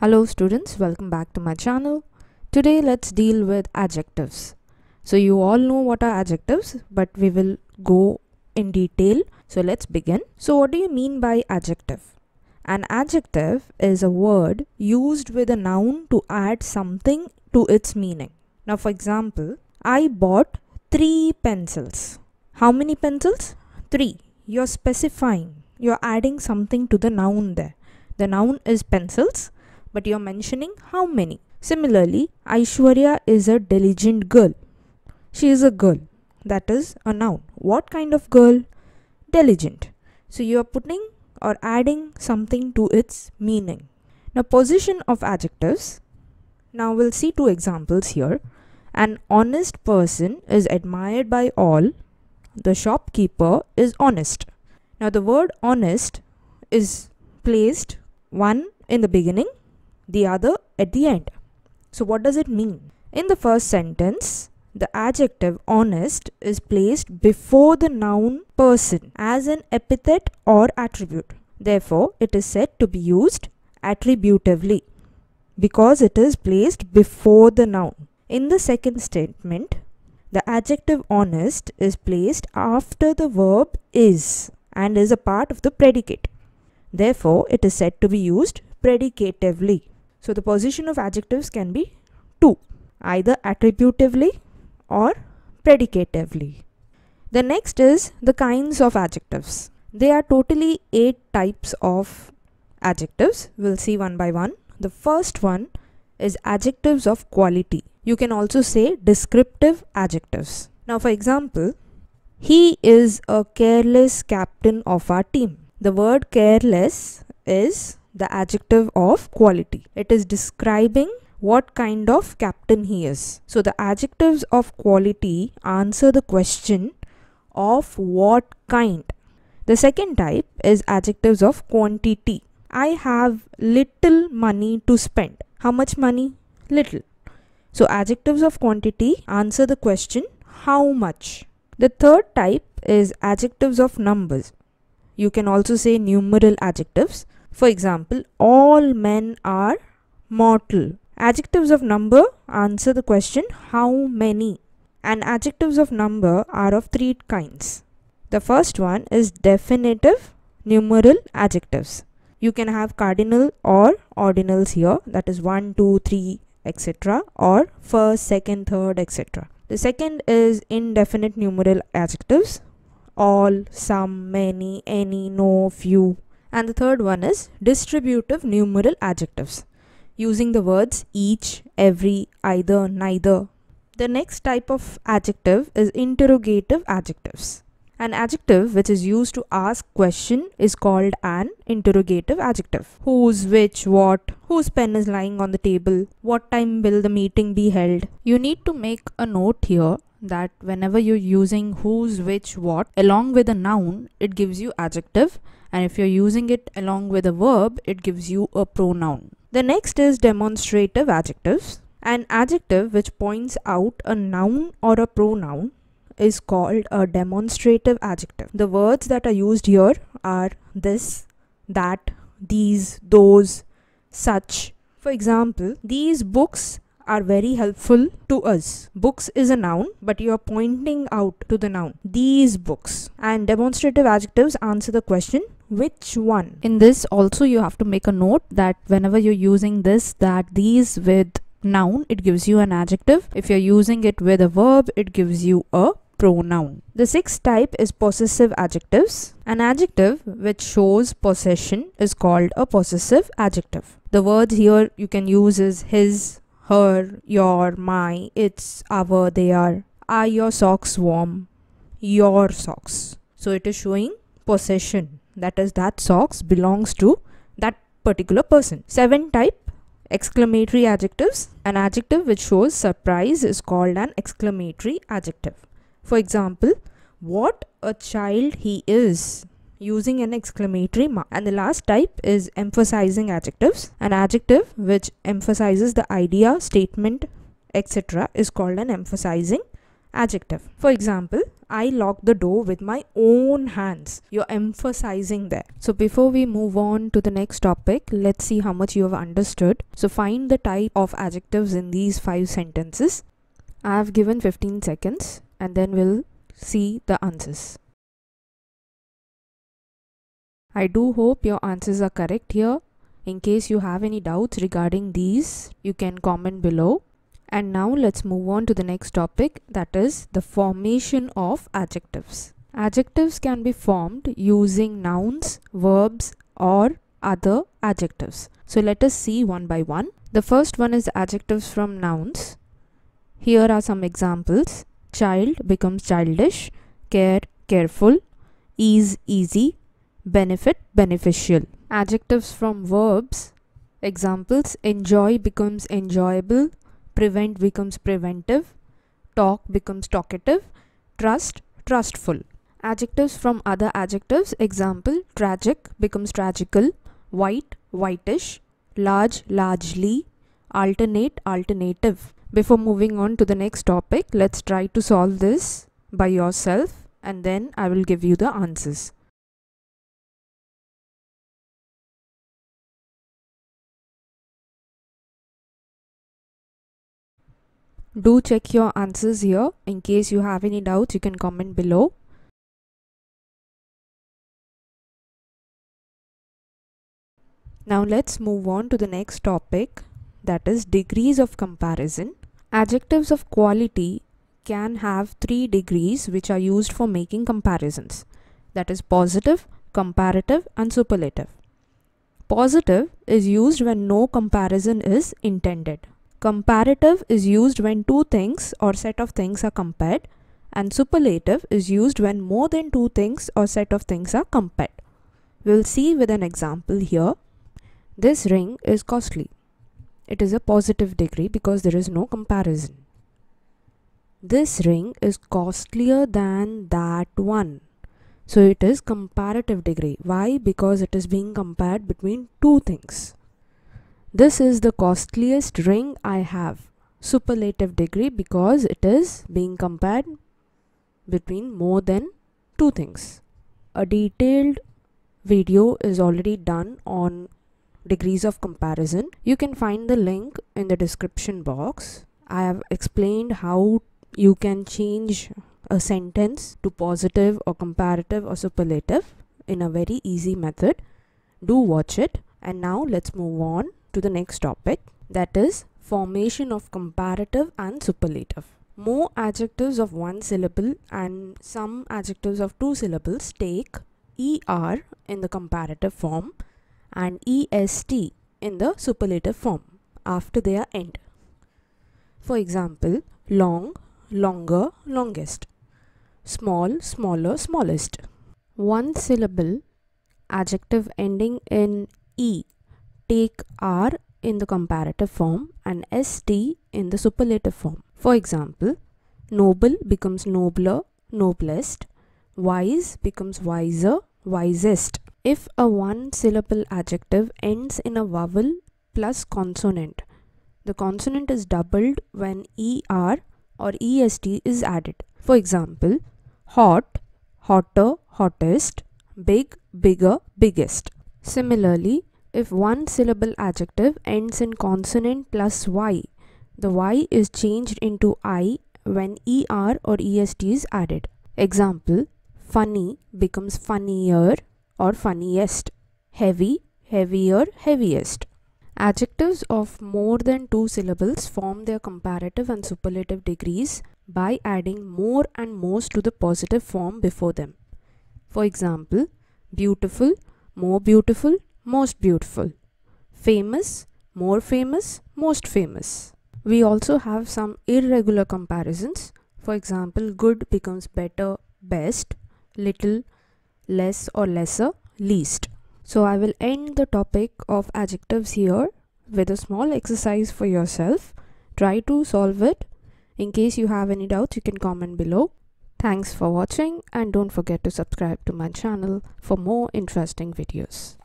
Hello students, welcome back to my channel. Today let's deal with adjectives. So you all know what are adjectives, but we will go in detail. So let's begin. So what do you mean by adjective? An adjective is a word used with a noun to add something to its meaning. Now for example, I bought 3 pencils. How many pencils? 3. You're specifying. You're adding something to the noun there. The noun is pencils, but you're mentioning how many. Similarly, Aishwarya is a diligent girl. She is a girl. That is a noun. What kind of girl? Diligent. So you are putting or adding something to its meaning. Now position of adjectives. Now we'll see 2 examples here. An honest person is admired by all. The shopkeeper is honest. Now the word honest is placed one in the beginning, the other at the end. So what does it mean? In the first sentence, the adjective honest is placed before the noun person as an epithet or attribute. Therefore, it is said to be used attributively because it is placed before the noun. In the second statement, the adjective honest is placed after the verb is and is a part of the predicate. Therefore, it is said to be used predicatively. So the position of adjectives can be 2, either attributively or predicatively. The next is the kinds of adjectives. There are totally 8 types of adjectives. We'll see one by one. The first one is adjectives of quality. You can also say descriptive adjectives. Now for example, he is a careless captain of our team. The word careless is the adjective of quality. It is describing what kind of captain he is. So the adjectives of quality answer the question of what kind. The second type is adjectives of quantity. I have little money to spend. How much money? Little. So adjectives of quantity answer the question how much. The third type is adjectives of numbers. You can also say numeral adjectives. For example, all men are mortal. Adjectives of number answer the question how many. And adjectives of number are of 3 kinds. The first one is definitive numeral adjectives. You can have cardinal or ordinals here, that is 1, 2, 3, etc. or first, second, third, etc. The second is indefinite numeral adjectives. All, some, many, any, no, few. And the third one is distributive numeral adjectives, using the words each, every, either, neither. The next type of adjective is interrogative adjectives. An adjective which is used to ask question is called an interrogative adjective. Whose, which, what, whose pen is lying on the table, what time will the meeting be held. You need to make a note here that whenever you're using whose, which, what along with a noun, it gives you adjective, and if you're using it along with a verb, it gives you a pronoun. The next is demonstrative adjectives. An adjective which points out a noun or a pronoun is called a demonstrative adjective. The words that are used here are this, that, these, those, such. For example, these books are very helpful to us. Books is a noun, but you are pointing out to the noun. These books. And demonstrative adjectives answer the question which one. In this also you have to make a note that whenever you're using this, that, these with noun, it gives you an adjective. If you're using it with a verb, it gives you a pronoun. The sixth type is possessive adjectives. An adjective which shows possession is called a possessive adjective. The words here you can use is his, her, your, my, its, our, their. Are your socks warm? Your socks. So it is showing possession. That is, that socks belongs to that particular person. 7th type, exclamatory adjectives. An adjective which shows surprise is called an exclamatory adjective. For example, what a child he is, using an exclamatory mark. And the last type is emphasizing adjectives. An adjective which emphasizes the idea, statement, etc. is called an emphasizing adjective. For example, I locked the door with my own hands. You're emphasizing there. So before we move on to the next topic, let's see how much you have understood. So find the type of adjectives in these 5 sentences. I have given 15 seconds and then we'll see the answers. I do hope your answers are correct here. In case you have any doubts regarding these, you can comment below. And now let's move on to the next topic, that is the formation of adjectives. Adjectives can be formed using nouns, verbs, or other adjectives. So let us see one by one. The first one is adjectives from nouns. Here are some examples. Child becomes childish, care, careful, ease, easy, benefit, beneficial. Adjectives from verbs. Examples: enjoy becomes enjoyable, prevent becomes preventive, talk becomes talkative, trust, trustful. Adjectives from other adjectives. Example: tragic becomes tragical, white, whitish, large, largely, alternate, alternative. Before moving on to the next topic, let's try to solve this by yourself and then I will give you the answers. Do check your answers here. In case you have any doubts, you can comment below. Now let's move on to the next topic, that is degrees of comparison. Adjectives of quality can have 3 degrees which are used for making comparisons. That is positive, comparative, and superlative. Positive is used when no comparison is intended. Comparative is used when 2 things or set of things are compared, and superlative is used when more than 2 things or set of things are compared. We'll see with an example here. This ring is costly. It is a positive degree because there is no comparison. This ring is costlier than that one. So it is comparative degree. Why? Because it is being compared between 2 things. This is the costliest ring I have. Superlative degree because it is being compared between more than 2 things. A detailed video is already done on degrees of comparison. You can find the link in the description box. I have explained how you can change a sentence to positive or comparative or superlative in a very easy method. Do watch it. And now let's move on to the next topic, that is formation of comparative and superlative. More adjectives of 1 syllable and some adjectives of 2 syllables take ER in the comparative form and EST in the superlative form after their end. For example, long, longer, longest, small, smaller, smallest. 1 syllable adjective ending in E take R in the comparative form and ST in the superlative form. For example, noble becomes nobler, noblest, wise becomes wiser, wisest. If a 1 syllable adjective ends in a vowel plus consonant, the consonant is doubled when ER or EST is added. For example, hot, hotter, hottest, big, bigger, biggest. Similarly, if 1 syllable adjective ends in consonant plus Y, the Y is changed into I when ER or EST is added. Example, funny becomes funnier or funniest, heavy, heavier, heaviest. Adjectives of more than 2 syllables form their comparative and superlative degrees by adding more and most to the positive form before them. For example, beautiful, more beautiful, most beautiful, famous, more famous, most famous. We also have some irregular comparisons. For example, good becomes better, best, little, less or lesser, least. So I will end the topic of adjectives here with a small exercise for yourself. Try to solve it. In case you have any doubts, you can comment below. Thanks for watching and don't forget to subscribe to my channel for more interesting videos.